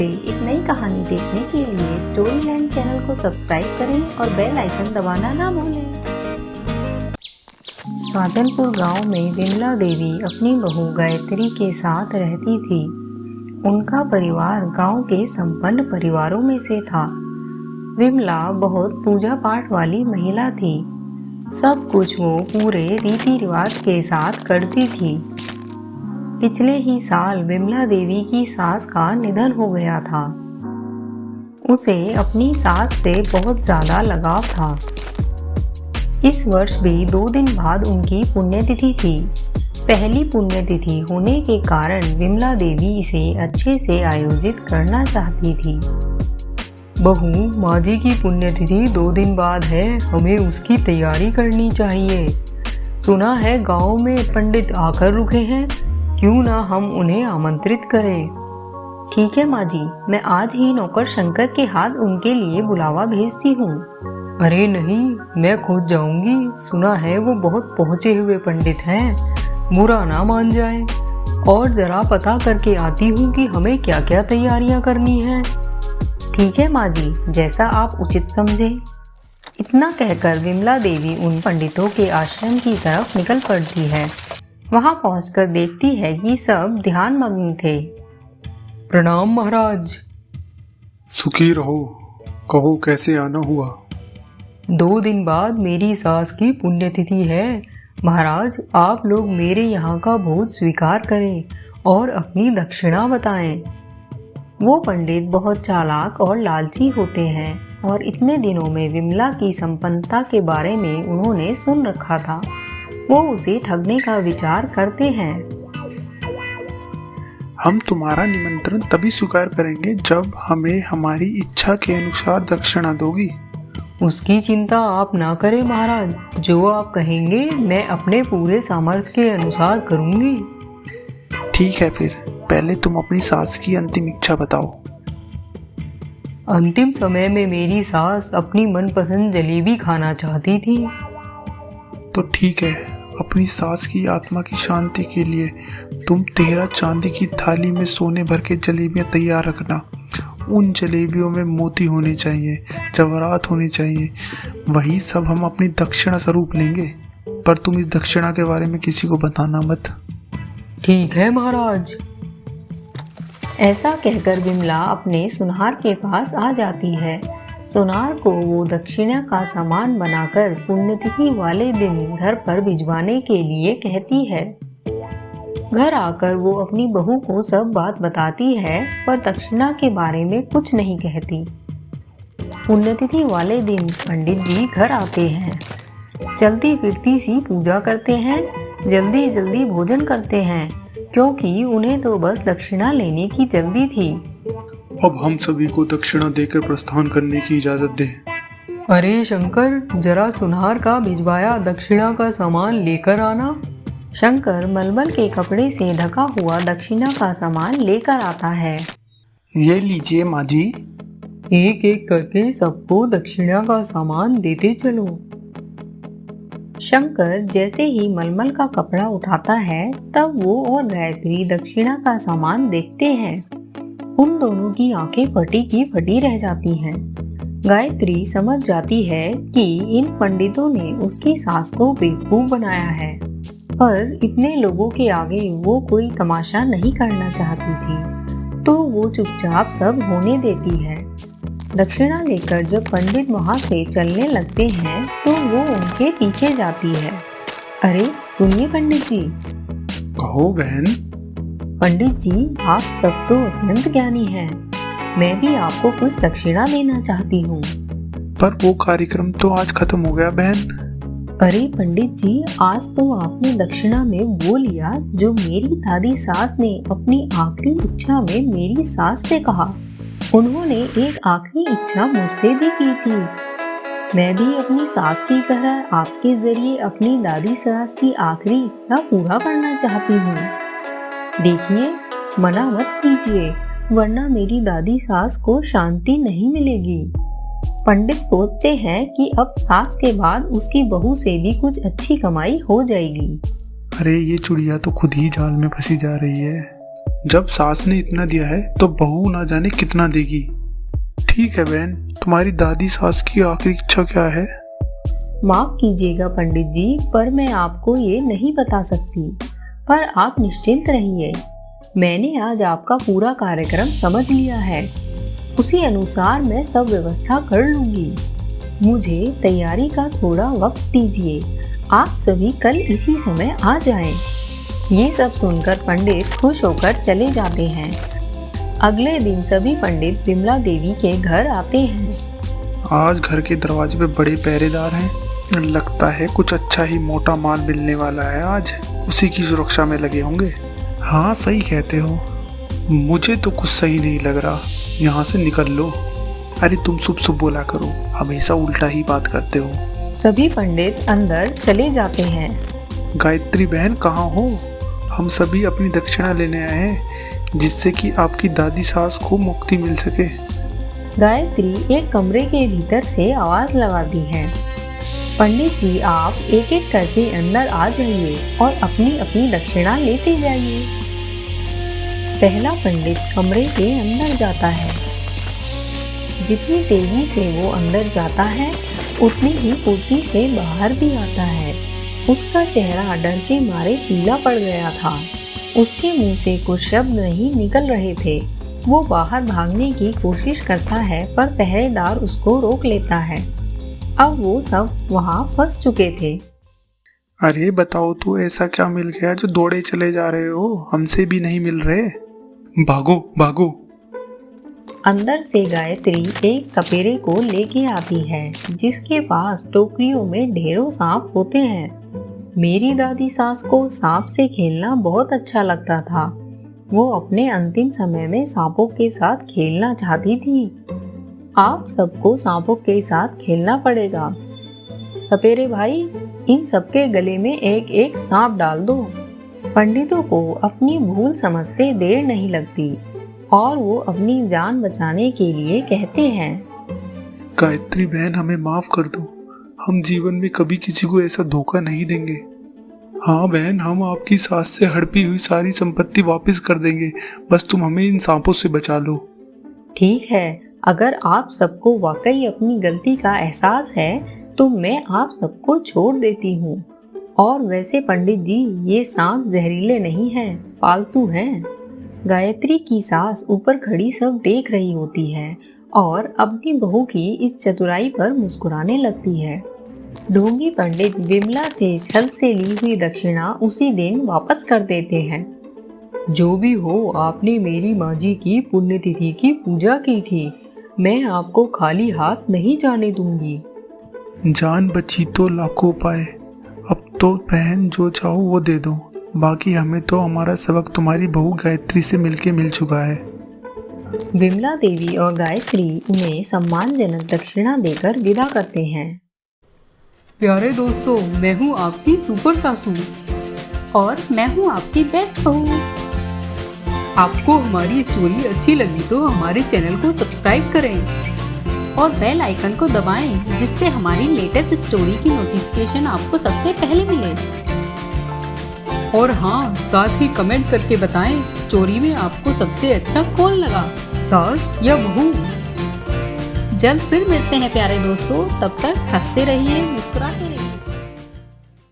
से एक नई कहानी देखने के लिए स्टोरीलैंड चैनल को सब्सक्राइब करें और बेल आइकन दबाना ना भूलें। साजनपुर गांव में विमला देवी अपनी बहू गायत्री के साथ रहती थी। उनका परिवार गांव के संपन्न परिवारों में से था। विमला बहुत पूजा पाठ वाली महिला थी। सब कुछ वो पूरे रीति रिवाज के साथ करती थी। पिछले ही साल विमला देवी की सास का निधन हो गया था। उसे अपनी सास से बहुत ज्यादा लगाव था। इस वर्ष भी 2 दिन बाद उनकी पुण्यतिथि थी। पहली पुण्यतिथि होने के कारण विमला देवी इसे अच्छे से आयोजित करना चाहती थी। बहू, माँ जी की पुण्यतिथि 2 दिन बाद है, हमें उसकी तैयारी करनी चाहिए। सुना है गांव में पंडित आकर रुके हैं, क्यों ना हम उन्हें आमंत्रित करें। ठीक है माँ जी, मैं आज ही नौकर शंकर के हाथ उनके लिए बुलावा भेजती हूँ। अरे नहीं, मैं खुद जाऊंगी। सुना है वो बहुत पहुँचे हुए पंडित हैं, बुरा ना मान जाए। और जरा पता करके आती हूँ कि हमें क्या क्या तैयारियाँ करनी हैं। ठीक है माँ जी, जैसा आप उचित समझे। इतना कहकर विमला देवी उन पंडितों के आश्रम की तरफ निकल पड़ती है। वहां पहुंचकर देखती है कि सब ध्यान मग्न थे। प्रणाम महाराज। सुखी रहो, कहो कैसे आना हुआ। 2 दिन बाद मेरी सास की पुण्यतिथि है। महाराज, आप लोग मेरे यहाँ का भोज स्वीकार करें और अपनी दक्षिणा बताएं। वो पंडित बहुत चालाक और लालची होते हैं और इतने दिनों में विमला की संपन्नता के बारे में उन्होंने सुन रखा था। वो उसे ठगने का विचार करते हैं। हम तुम्हारा निमंत्रण तभी स्वीकार करेंगे जब हमें हमारी इच्छा के अनुसार दक्षिणा दोगी। उसकी चिंता आप ना करें महाराज, जो आप कहेंगे मैं अपने पूरे सामर्थ्य के अनुसार करूंगी। ठीक है, फिर पहले तुम अपनी सास की अंतिम इच्छा बताओ। अंतिम समय में मेरी सास अपनी मनपसंद जलेबी खाना चाहती थी। तो ठीक है, अपनी सास की आत्मा की शांति के लिए तुम 13 चांदी की थाली में सोने भर के जलेबियां तैयार रखना। उन जलेबियों में मोती होने चाहिए, जवाहरात होने चाहिए। वही सब हम अपनी दक्षिणा स्वरूप लेंगे, पर तुम इस दक्षिणा के बारे में किसी को बताना मत। ठीक है महाराज। ऐसा कहकर विमला अपने सुनार के पास आ जाती है। सुनार को वो दक्षिणा का सामान बनाकर पुण्यतिथि वाले दिन घर पर भिजवाने के लिए कहती है। घर आकर वो अपनी बहू को सब बात बताती है, पर दक्षिणा के बारे में कुछ नहीं कहती। पुण्यतिथि वाले दिन पंडित जी घर आते हैं। चलती फिरती सी पूजा करते हैं, जल्दी जल्दी भोजन करते हैं, क्योंकि उन्हें तो बस दक्षिणा लेने की जल्दी थी। अब हम सभी को दक्षिणा देकर प्रस्थान करने की इजाजत दें। अरे शंकर, जरा सुनार का भिजवाया दक्षिणा का सामान लेकर आना। शंकर मलमल के कपड़े से ढका हुआ दक्षिणा का सामान लेकर आता है। ये लीजिए माँ जी। एक एक करके सबको दक्षिणा का सामान देते चलो। शंकर जैसे ही मलमल का कपड़ा उठाता है, तब वो और गायत्री दक्षिणा का सामान देखते हैं। उन दोनों की आंखें फटी की फटी रह जाती हैं। गायत्री समझ जाती है कि इन पंडितों ने उसकी सास को बेवकूफ बनाया है, पर इतने लोगों के आगे वो कोई तमाशा नहीं करना चाहती थी, तो वो चुपचाप सब होने देती है। दक्षिणा लेकर जब पंडित वहां से चलने लगते हैं, तो वो उनके पीछे जाती है। अरे सुनिए पंडित जी। कहो बहन। पंडित जी, आप सब तो अत्यंत ज्ञानी हैं। मैं भी आपको कुछ दक्षिणा देना चाहती हूँ। पर वो कार्यक्रम तो आज खत्म हो गया बहन। अरे पंडित जी, आज तो आपने दक्षिणा में वो लिया जो मेरी दादी सास ने अपनी आखिरी इच्छा में मेरी सास से कहा। उन्होंने एक आखिरी इच्छा मुझसे भी की थी। मैं भी अपनी सास की तरह आपके जरिए अपनी दादी सास की आखिरी इच्छा पूरा करना चाहती हूँ। देखिए, मना मत कीजिए, वरना मेरी दादी सास को शांति नहीं मिलेगी। पंडित सोचते हैं कि अब सास के बाद उसकी बहू से भी कुछ अच्छी कमाई हो जाएगी। अरे ये चुड़िया तो खुद ही जाल में फंसी जा रही है। जब सास ने इतना दिया है तो बहू ना जाने कितना देगी। ठीक है बहन, तुम्हारी दादी सास की आखिरी इच्छा क्या है? माफ कीजिएगा पंडित जी, पर मैं आपको ये नहीं बता सकती। पर आप निश्चिंत रहिए, मैंने आज आपका पूरा कार्यक्रम समझ लिया है। उसी अनुसार मैं सब व्यवस्था कर लूंगी। मुझे तैयारी का थोड़ा वक्त दीजिए। आप सभी कल इसी समय आ जाएं। ये सब सुनकर पंडित खुश होकर चले जाते हैं। अगले दिन सभी पंडित विमला देवी के घर आते हैं। आज घर के दरवाजे पे बड़े पहरेदार हैं। लगता है कुछ अच्छा ही मोटा माल मिलने वाला है आज। उसी की सुरक्षा में लगे होंगे। हाँ सही कहते हो, मुझे तो कुछ सही नहीं लग रहा। यहाँ से निकल लो। अरे तुम शुभ बोला करो, हमेशा उल्टा ही बात करते हो। सभी पंडित अंदर चले जाते हैं। गायत्री बहन कहाँ हो? हम सभी अपनी दक्षिणा लेने आए हैं, जिससे कि आपकी दादी सास को मुक्ति मिल सके। गायत्री एक कमरे के भीतर से आवाज लगाती है, पंडित जी आप एक एक करके अंदर आ जाइए और अपनी अपनी दक्षिणा लेते जाइए। पहला पंडित कमरे के अंदर जाता है। जितनी तेजी से वो अंदर जाता है उतनी ही फुर्ती से बाहर भी आता है। उसका चेहरा डर के मारे पीला पड़ गया था। उसके मुंह से कुछ शब्द नहीं निकल रहे थे। वो बाहर भागने की कोशिश करता है पर पहरेदार उसको रोक लेता है। अब वो सब वहाँ फंस चुके थे। अरे बताओ तो ऐसा क्या मिल गया जो दौड़े चले जा रहे हो? हमसे भी नहीं मिल रहे। भागो भागो। अंदर से गायत्री एक सपेरे को लेके आती है, जिसके पास टोकरियों में ढेरों सांप होते हैं। मेरी दादी सास को सांप से खेलना बहुत अच्छा लगता था। वो अपने अंतिम समय में सांपों के साथ खेलना चाहती थी। आप सबको सांपों के साथ खेलना पड़ेगा। सपेरे भाई, इन सबके गले में एक एक सांप डाल दो। पंडितों को अपनी भूल समझते देर नहीं लगती और वो अपनी जान बचाने के लिए कहते हैं, गायत्री बहन हमें माफ कर दो। हम जीवन में कभी किसी को ऐसा धोखा नहीं देंगे। हाँ बहन, हम आपकी सास से हड़पी हुई सारी संपत्ति वापस कर देंगे। बस तुम हमें इन सांपों से बचा लो। ठीक है, अगर आप सबको वाकई अपनी गलती का एहसास है तो मैं आप सबको छोड़ देती हूँ। और वैसे पंडित जी, ये सांप जहरीले नहीं हैं, पालतू हैं। गायत्री की सास ऊपर खड़ी सब देख रही होती है और अपनी बहू की इस चतुराई पर मुस्कुराने लगती है। ढोंगी पंडित विमला से छल से ली हुई दक्षिणा उसी दिन वापस कर देते हैं। जो भी हो, आपने मेरी माँ जी की पुण्यतिथि की पूजा की थी। मैं आपको खाली हाथ नहीं जाने दूंगी। जान बची तो लाखों पाए। अब तो बहन जो चाहो वो दे दो। बाकी हमें तो हमारा सबक तुम्हारी बहू गायत्री से मिलके मिल चुका है। विमला देवी और गायत्री उन्हें सम्मानजनक दक्षिणा देकर विदा करते हैं। प्यारे दोस्तों, मैं हूँ आपकी सुपर सासू और मैं हूँ आपकी बेस्ट बहू। आपको हमारी स्टोरी अच्छी लगी तो हमारे चैनल को सब्सक्राइब करें और बेल आइकन को दबाएं, जिससे हमारी लेटेस्ट स्टोरी की नोटिफिकेशन आपको सबसे पहले मिले। और हाँ, साथ ही कमेंट करके बताएं स्टोरी में आपको सबसे अच्छा कौन लगा, सास या बहू। जल्द फिर मिलते हैं प्यारे दोस्तों, तब तक हंसते रहिए, मुस्कुराते रहिए।